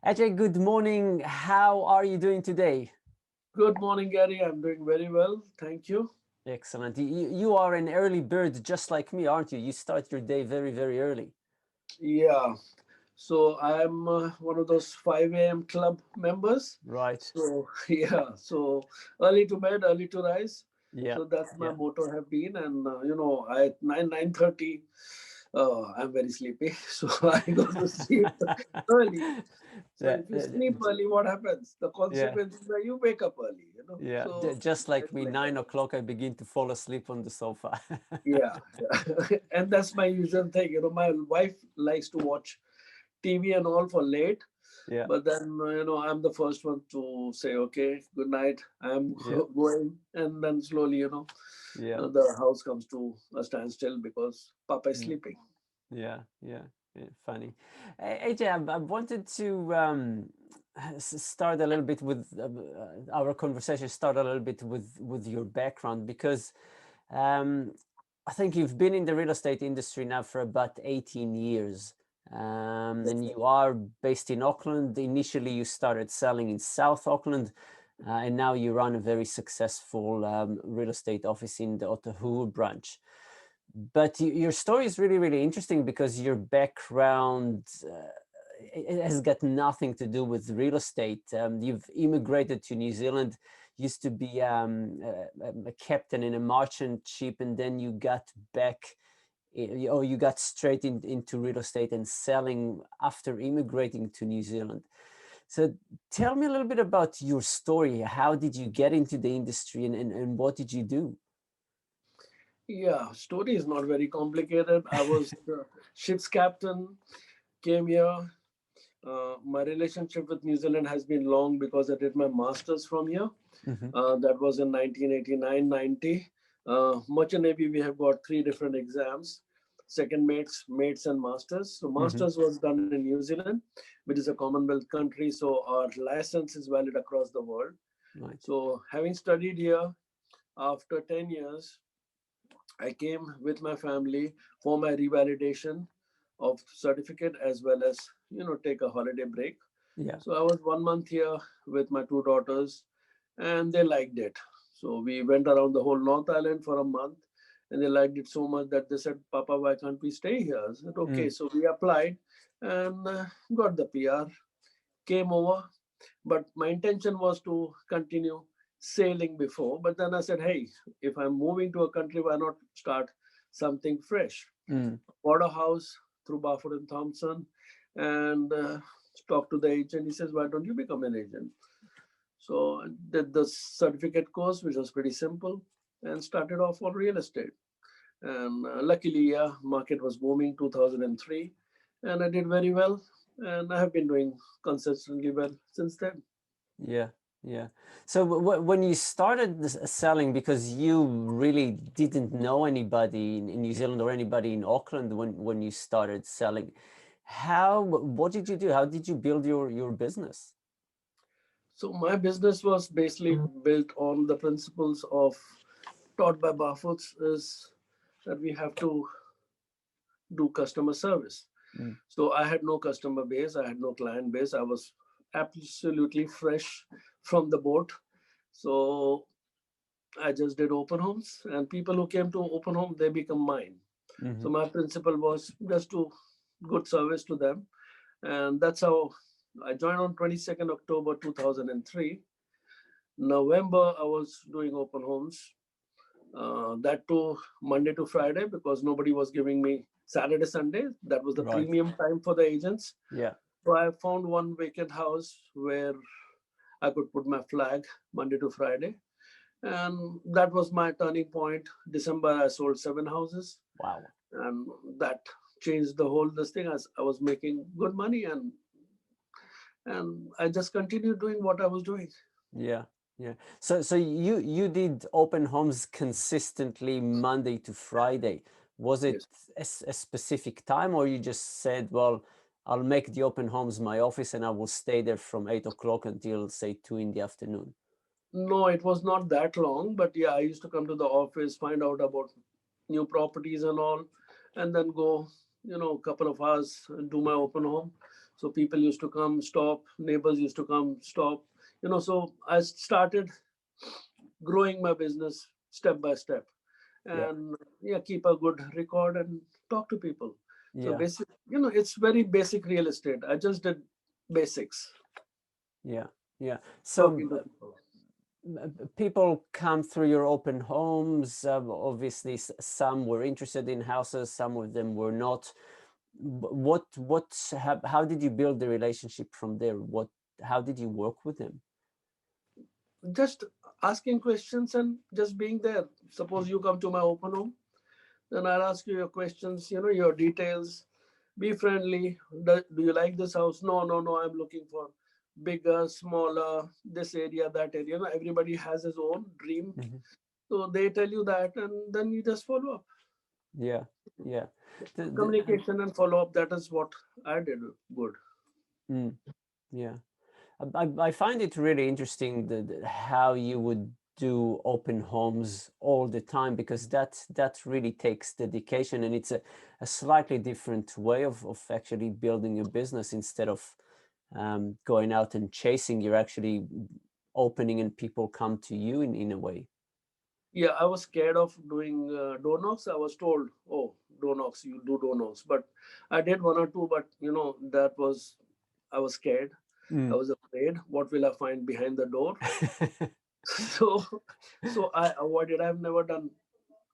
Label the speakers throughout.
Speaker 1: Ajay, good morning. How are you doing today?
Speaker 2: Good morning, Gary. I'm doing very well. Thank you.
Speaker 1: Excellent. You are an early bird just like me, aren't you? You start your day very, very early.
Speaker 2: Yeah. So I'm one of those 5 a.m. club members.
Speaker 1: Right.
Speaker 2: So yeah. So early to bed, early to rise.
Speaker 1: Yeah.
Speaker 2: So that's my
Speaker 1: Yeah.
Speaker 2: motto have been. And at 9:30, I'm very sleepy. So I go to sleep early. So
Speaker 1: Yeah.
Speaker 2: if you sleep early, what happens? The
Speaker 1: Yeah.
Speaker 2: consequence is that you wake up early.
Speaker 1: Yeah.
Speaker 2: So
Speaker 1: Just like
Speaker 2: it's
Speaker 1: me,
Speaker 2: like that.
Speaker 1: 9 o'clock, I begin to fall asleep on the sofa.
Speaker 2: Yeah, yeah. And that's my usual thing. My wife likes to watch TV and all for late,
Speaker 1: Yeah.
Speaker 2: but then I'm the first one to say, okay, good night. I'm
Speaker 1: Yeah.
Speaker 2: going, and then slowly,
Speaker 1: Yeah.
Speaker 2: the house comes to a standstill because Papa is
Speaker 1: Mm.
Speaker 2: sleeping.
Speaker 1: Yeah. Yeah. Yeah. Funny. AJ, I wanted to start a little bit with our conversation. Start a little bit with your background because Um, I think you've been in the real estate industry now for about 18 years. And you are based in Auckland. Initially, you started selling in South Auckland, and now you run a very successful real estate office in the Otahuhu branch. But your story is really, really interesting because your background it has got nothing to do with real estate. You've immigrated to New Zealand, used to be a captain in a merchant ship, and then you got back, or you got straight into real estate and selling after immigrating to New Zealand. So tell me a little bit about your story. How did you get into the industry and what did you do?
Speaker 2: Yeah, story is not very complicated. I was the ship's captain, came here. My relationship with New Zealand has been long because I did my master's from here.
Speaker 1: Hmm.
Speaker 2: That was in 1989 90. Merchant Navy, we have got three different exams: second mates, and masters. So,
Speaker 1: Hmm.
Speaker 2: masters was done in New Zealand, which is a Commonwealth country. So, our license is valid across the world.
Speaker 1: Right.
Speaker 2: So, having studied here, after 10 years, I came with my family for my revalidation of certificate as well as take a holiday break.
Speaker 1: Yeah.
Speaker 2: So I was 1 month here with my two daughters, and they liked it. So we went around the whole North Island for a month, and they liked it so much that they said, "Papa, why can't we stay here?" I said, "Okay."
Speaker 1: Mm.
Speaker 2: So we applied and got the PR, came over, but my intention was to continue sailing before. But then I said, "Hey, if I'm moving to a country, why not start something fresh?"
Speaker 1: Mm.
Speaker 2: Bought a house through Barfoot and Thompson, and talked to the agent. He says, "Why don't you become an agent?" So I did the certificate course, which was pretty simple, and started off on real estate. And luckily, yeah, market was booming 2003, and I did very well. And I have been doing consistently well since then.
Speaker 1: Yeah, yeah. So when you started selling, because you really didn't know anybody in New Zealand or anybody in Auckland when you started selling, what did you do? How did you build your business?
Speaker 2: So my business was basically built on the principles of taught by Barfoot's is that we have to do customer service.
Speaker 1: Mm.
Speaker 2: So I had no customer base, I had no client base. I was absolutely fresh from the boat. So I just did open homes, and people who came to open home, they become mine. So
Speaker 1: Hmm.
Speaker 2: my principle was just to good service to them, and that's how I joined on 22nd October 2003. November, I was doing open homes. That too Monday to Friday because nobody was giving me Saturday, Sunday. That was the
Speaker 1: Right.
Speaker 2: premium time for the agents.
Speaker 1: Yeah.
Speaker 2: So I found one vacant house where I could put my flag Monday to Friday. And that was my turning point. December, I sold seven houses.
Speaker 1: Wow.
Speaker 2: And that changed the whole this thing. As I was making good money, and I just continued doing what I was doing.
Speaker 1: Yeah. Yeah. So you did open homes consistently Monday to Friday. Was it
Speaker 2: Yes.
Speaker 1: a specific time, or you just said, well, I'll make the open homes my office and I will stay there from 8 o'clock until say 2 in the afternoon?
Speaker 2: No, it was not that long, but yeah, I used to come to the office, find out about new properties and all, and then go, a couple of hours and do my open home. So people used to come, stop, neighbors used to come, stop. So I started growing my business step by step,
Speaker 1: Yeah.
Speaker 2: and yeah, keep a good record and talk to people. So
Speaker 1: Yeah.
Speaker 2: basic, it's very basic real estate. I just did basics,
Speaker 1: Yeah. Yeah. So
Speaker 2: talking to people.
Speaker 1: people come through your open homes. Obviously, some were interested in houses, some of them were not. How did you build the relationship from there? How did you work with them?
Speaker 2: Just asking questions and just being there. Suppose you come to my open home, then I'll ask you your questions, your details. Be friendly. Do you like this house? No, no, no. I'm looking for bigger, smaller, this area, that area. Everybody has his own dream.
Speaker 1: Hmm.
Speaker 2: So they tell you that, and then you just follow up.
Speaker 1: Yeah. Yeah.
Speaker 2: Communication and follow up. That is what I did good.
Speaker 1: Mm, yeah. I find it really interesting how you would do open homes all the time, because that really takes dedication, and it's a slightly different way of actually building a business. Instead of going out and chasing, you're actually opening and people come to you in a way.
Speaker 2: Yeah, I was scared of doing door knocks. I was told, oh, door knocks, you do door knocks. But I did one or two, but I was scared. I
Speaker 1: Mm.
Speaker 2: was afraid. What will I find behind the door? So, so I avoided. I've never done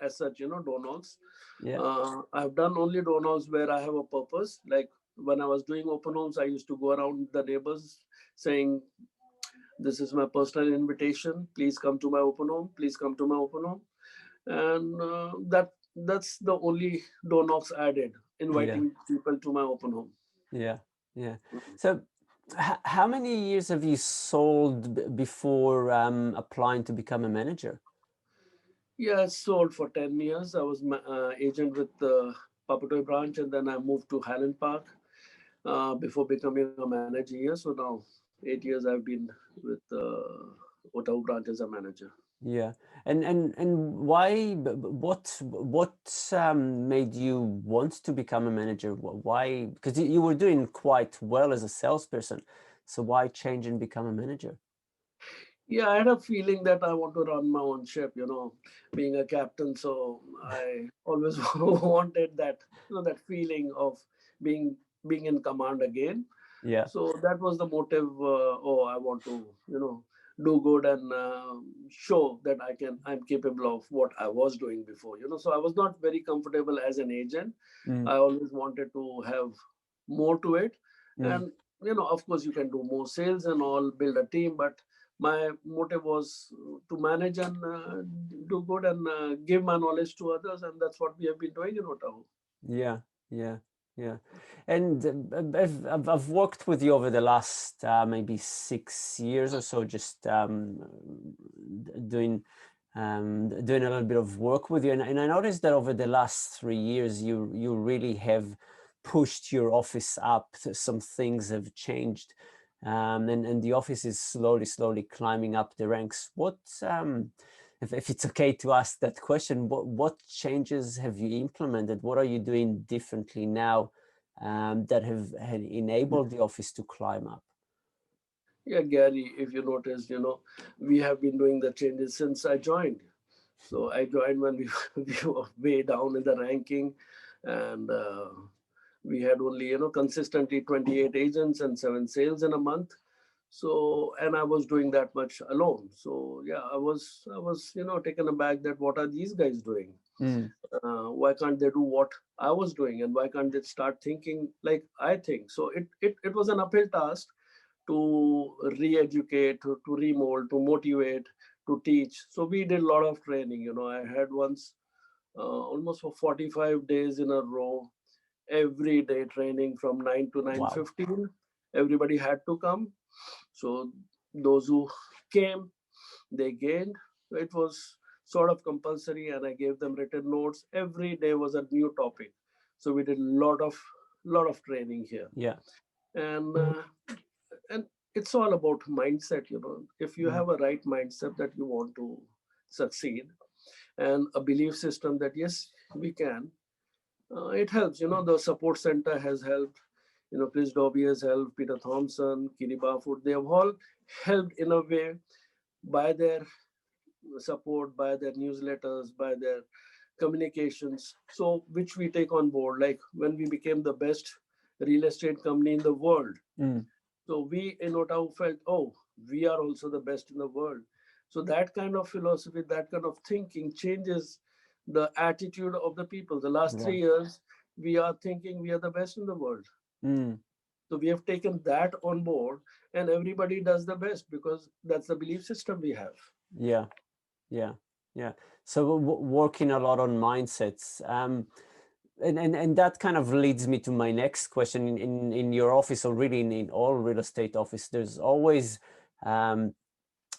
Speaker 2: as such, door knocks.
Speaker 1: Yeah.
Speaker 2: I've done only door knocks where I have a purpose. Like when I was doing open homes, I used to go around the neighbors saying, this is my personal invitation. Please come to my open home. Please come to my open home. And that's the only door knocks I did,
Speaker 1: Yeah.
Speaker 2: inviting people to my open home.
Speaker 1: Yeah. Yeah. So how many years have you sold before applying to become a manager?
Speaker 2: Yeah, I sold for 10 years. I was agent with the Papatoy branch, and then I moved to Highland Park before becoming a manager here. So now 8 years I've been with Ottawa branch as a manager.
Speaker 1: Yeah, and why? What made you want to become a manager? Why? Because you were doing quite well as a salesperson, so why change and become a manager?
Speaker 2: Yeah, I had a feeling that I want to run my own ship, being a captain. So I always wanted that, that feeling of being being in command again.
Speaker 1: Yeah,
Speaker 2: So that was the motive. Oh, I want to, do good and show that I'm capable of what I was doing before. So I was not very comfortable as an agent.
Speaker 1: mm,
Speaker 2: I always wanted to have more to it,
Speaker 1: mm,
Speaker 2: and of course, you can do more sales and all, build a team, but my motive was to manage and do good and give my knowledge to others, and that's what we have been doing in Ottawa.
Speaker 1: yeah, yeah, yeah. And I've worked with you over the last maybe 6 years or so, just doing doing a little bit of work with you, and I noticed that over the last 3 years, you really have pushed your office up. Some things have changed, and the office is slowly climbing up the ranks. If it's okay to ask that question, what changes have you implemented? What are you doing differently now that have enabled the office to climb up?
Speaker 2: Yeah, Gary, if you noticed, we have been doing the changes since I joined. So I joined when we, we were way down in the ranking, and we had only, consistently 28 agents and 7 sales in a month. So, and I was doing that much alone. So yeah, I was, taken aback that what are these guys doing?
Speaker 1: Mm,
Speaker 2: Why can't they do what I was doing, and why can't they start thinking like I think? So it was an uphill task to re-educate, to remold, to motivate, to teach. So we did a lot of training. I had once almost for 45 days in a row, every day training from 9 to
Speaker 1: wow.
Speaker 2: 9:15. Everybody had to come. So those who came, they gained. It was sort of compulsory, and I gave them written notes. Every day was a new topic. So we did a lot of training here,
Speaker 1: Yeah.
Speaker 2: and and it's all about mindset. If you
Speaker 1: Mm,
Speaker 2: have a right mindset that you want to succeed, and a belief system that yes, we can, it helps. The support center has helped. Chris Dobby has helped, Peter Thompson, Kiri Barfoot. They have all helped in a way by their support, by their newsletters, by their communications. So, which we take on board. Like when we became the best real estate company in the world.
Speaker 1: Mm.
Speaker 2: So we in Ottawa felt, oh, we are also the best in the world. So that kind of philosophy, that kind of thinking changes the attitude of the people. The last
Speaker 1: Yeah.
Speaker 2: 3 years, we are thinking we are the best in the world.
Speaker 1: Mm.
Speaker 2: So we have taken that on board, and everybody does the best because that's the belief system we have.
Speaker 1: Yeah. Yeah. Yeah. So working a lot on mindsets. And that kind of leads me to my next question. In your office, or really in all real estate office, there's always um,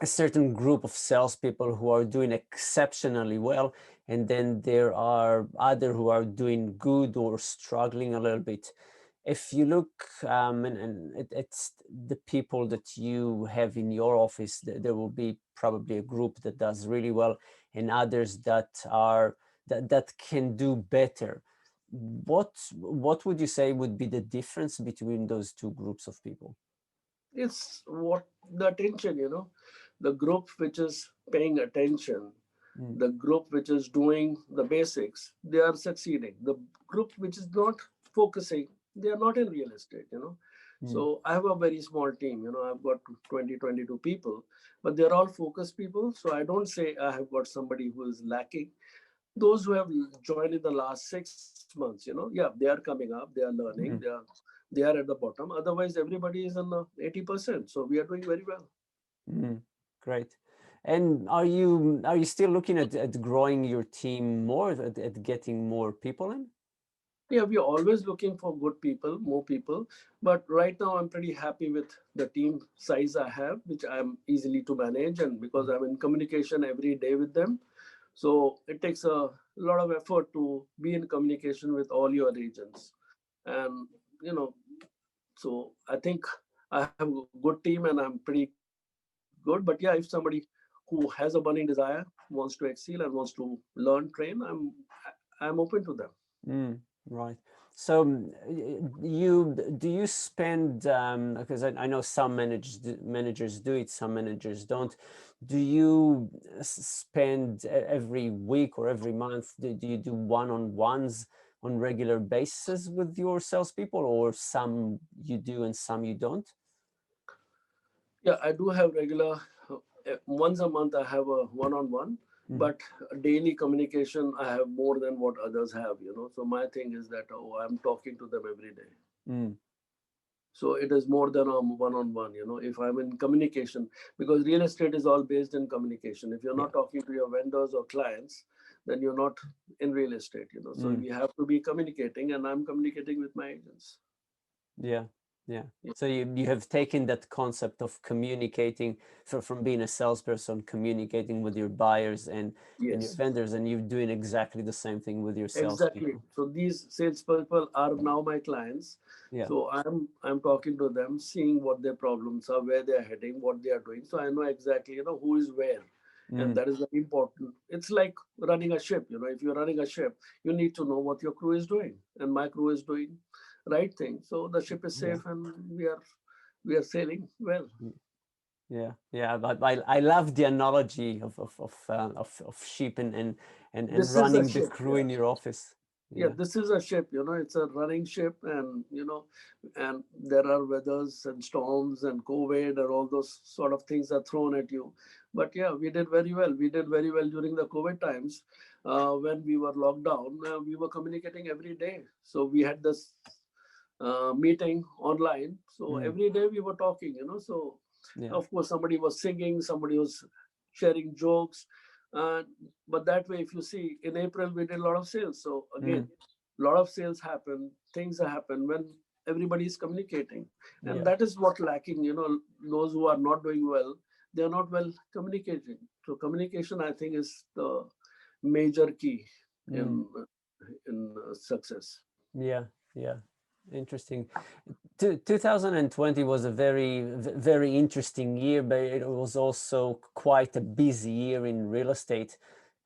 Speaker 1: a certain group of salespeople who are doing exceptionally well, and then there are other who are doing good or struggling a little bit. If you look, it's the people that you have in your office, there will be probably a group that does really well, and others that are that can do better. What would you say would be the difference between those two groups of people?
Speaker 2: It's what the attention, the group which is paying attention,
Speaker 1: Mm,
Speaker 2: the group which is doing the basics, they are succeeding. The group which is not focusing, they are not in real estate.
Speaker 1: mm,
Speaker 2: So I have a very small team, I've got 20, 22 people, but they're all focused people. So I don't say I have got somebody who is lacking. Those who have joined in the last 6 months, yeah, they are coming up, they are learning,
Speaker 1: mm.
Speaker 2: they are at the bottom. Otherwise, everybody is in the 80%. So we are doing very well.
Speaker 1: Mm, great. And are you still looking at growing your team more, at getting more people in?
Speaker 2: Yeah, we are always looking for good people, more people. But right now, I'm pretty happy with the team size I have, which I'm easily to manage. And because
Speaker 1: Mm,
Speaker 2: I'm in communication every day with them, so it takes a lot of effort to be in communication with all your agents. And, you know, so I think I have a good team and I'm pretty good. But yeah, if somebody who has a burning desire, wants to excel and wants to learn, train, I'm open to them.
Speaker 1: mm, right. So do you spend, because I know some managers do it, some managers don't. Do you spend every week or every month? Do you do one-on-ones on regular basis with your salespeople, or some you do and some you don't?
Speaker 2: Yeah, I do have regular, once a month, I have a one on one,
Speaker 1: Mm,
Speaker 2: but daily communication, I have more than what others have. So my thing is that, oh, I'm talking to them every day.
Speaker 1: mm,
Speaker 2: So it is more than a one on one, if I'm in communication, because real estate is all based in communication. If you're
Speaker 1: yeah.
Speaker 2: not talking to your vendors or clients, then you're not in real estate. So
Speaker 1: Mm.
Speaker 2: we have to be communicating, and I'm communicating with my agents.
Speaker 1: Yeah, yeah.
Speaker 2: Yeah.
Speaker 1: So you have taken that concept of communicating from being a salesperson, communicating with your buyers and your
Speaker 2: Yes.
Speaker 1: vendors, and you're doing exactly the same thing with your
Speaker 2: Exactly.
Speaker 1: salespeople.
Speaker 2: So these salespeople are now my clients.
Speaker 1: Yeah.
Speaker 2: So I'm talking to them, seeing what their problems are, where they are heading, what they are doing. So I know exactly, who is where. And
Speaker 1: Mm,
Speaker 2: that is very important. It's like running a ship. If you're running a ship, you need to know what your crew is doing. And my crew is doing right thing. So the ship is
Speaker 1: yeah.
Speaker 2: safe and we are sailing well.
Speaker 1: Mm, yeah. Yeah. But I love the analogy of sheep and
Speaker 2: This is a
Speaker 1: running the
Speaker 2: ship.
Speaker 1: crew
Speaker 2: Yeah.
Speaker 1: in your office.
Speaker 2: Yeah,
Speaker 1: Yeah.
Speaker 2: this is a ship. It's a running ship, and there are weathers and storms and COVID and all those sort of things are thrown at you. But yeah, we did very well. We did very well during the COVID times. When we were locked down, we were communicating every day. So we had this meeting online. So
Speaker 1: Mm,
Speaker 2: every day we were talking. So
Speaker 1: yeah.
Speaker 2: of course somebody was singing, somebody was sharing jokes. Uh, but that way, if you see, in April we did a lot of sales. So again,
Speaker 1: Mm,
Speaker 2: a lot of sales happen, things happen when everybody is communicating, and
Speaker 1: yeah.
Speaker 2: that is what lacking. Those who are not doing well, they are not well communicating. So communication, I think, is the major key
Speaker 1: Mm,
Speaker 2: in success.
Speaker 1: yeah. Yeah. Interesting. 2020 was a very interesting year, but it was also quite a busy year in real estate.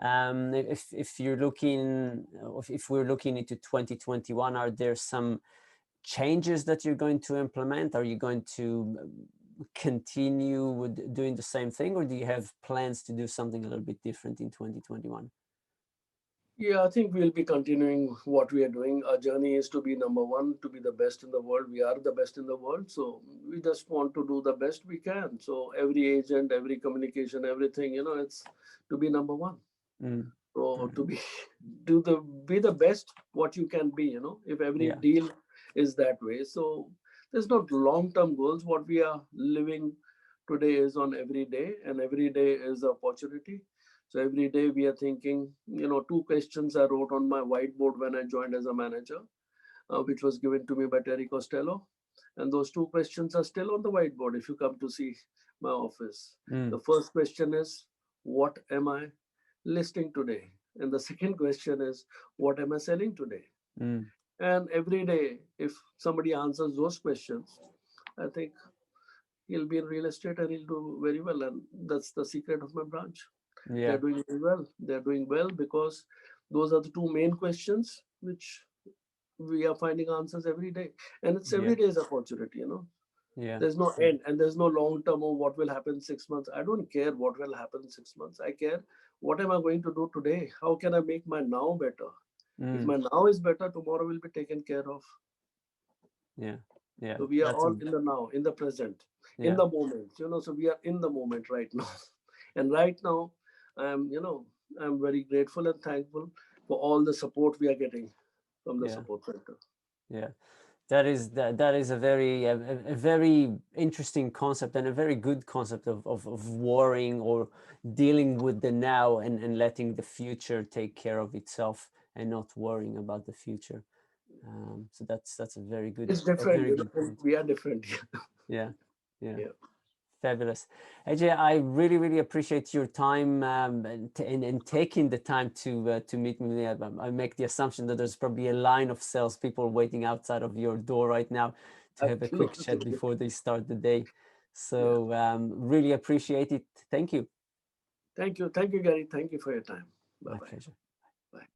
Speaker 1: If you're looking, if we're looking into 2021, are there some changes that you're going to implement? Are you going to continue with doing the same thing, or do you have plans to do something a little bit different in 2021?
Speaker 2: Yeah, I think we'll be continuing what we are doing. Our journey is to be number one, to be the best in the world. We are the best in the world. So we just want to do the best we can. So every agent, every communication, everything, it's to be number one.
Speaker 1: Mm.
Speaker 2: So to
Speaker 1: Mm.
Speaker 2: be be the best what you can be, if every
Speaker 1: Yeah,
Speaker 2: deal is that way. So there's not long-term goals. What we are living today is on every day, and every day is an opportunity. So every day we are thinking, two questions I wrote on my whiteboard when I joined as a manager, which was given to me by Terry Costello. And those two questions are still on the whiteboard if you come to see my office.
Speaker 1: mm.
Speaker 2: The first question is, what am I listing today? And the second question is, what am I selling today?
Speaker 1: Mm.
Speaker 2: And every day, if somebody answers those questions, I think he'll be in real estate and he'll do very well. And that's the secret of my branch. They're
Speaker 1: Yeah,
Speaker 2: doing very well. They're doing well because those are the two main questions which we are finding answers every day. And it's
Speaker 1: yeah,
Speaker 2: every day is opportunity.
Speaker 1: yeah,
Speaker 2: There's no
Speaker 1: yeah.
Speaker 2: end and there's no long term of what will happen 6 months. I don't care what will happen in 6 months. I care what am I going to do today? How can I make my now better? If
Speaker 1: Mm.
Speaker 2: my now is better, tomorrow will be taken care of.
Speaker 1: Yeah, yeah.
Speaker 2: So we are
Speaker 1: That's a
Speaker 2: all in the now, in the present, in
Speaker 1: yeah.
Speaker 2: the moment. So we are in the moment right now. And right now, I'm very grateful and thankful for all the support we are getting from the
Speaker 1: Yeah,
Speaker 2: support center.
Speaker 1: yeah. That is a very a very interesting concept, and a very good concept of worrying or dealing with the now, and letting the future take care of itself, and not worrying about the future. So that's
Speaker 2: It's
Speaker 1: a
Speaker 2: different,
Speaker 1: very good point.
Speaker 2: we are different.
Speaker 1: Yeah, yeah.
Speaker 2: Yeah.
Speaker 1: Fabulous. Ajay, I really, really appreciate your time, and taking the time to meet me. I make the assumption that there's probably a line of salespeople waiting outside of your door right now to have a quick chat
Speaker 2: Absolutely.
Speaker 1: before they start the day.
Speaker 2: Yeah.
Speaker 1: So really appreciate it. Thank you.
Speaker 2: Thank you. Thank you, Gary. Thank you for your time. Bye
Speaker 1: My
Speaker 2: bye.
Speaker 1: pleasure.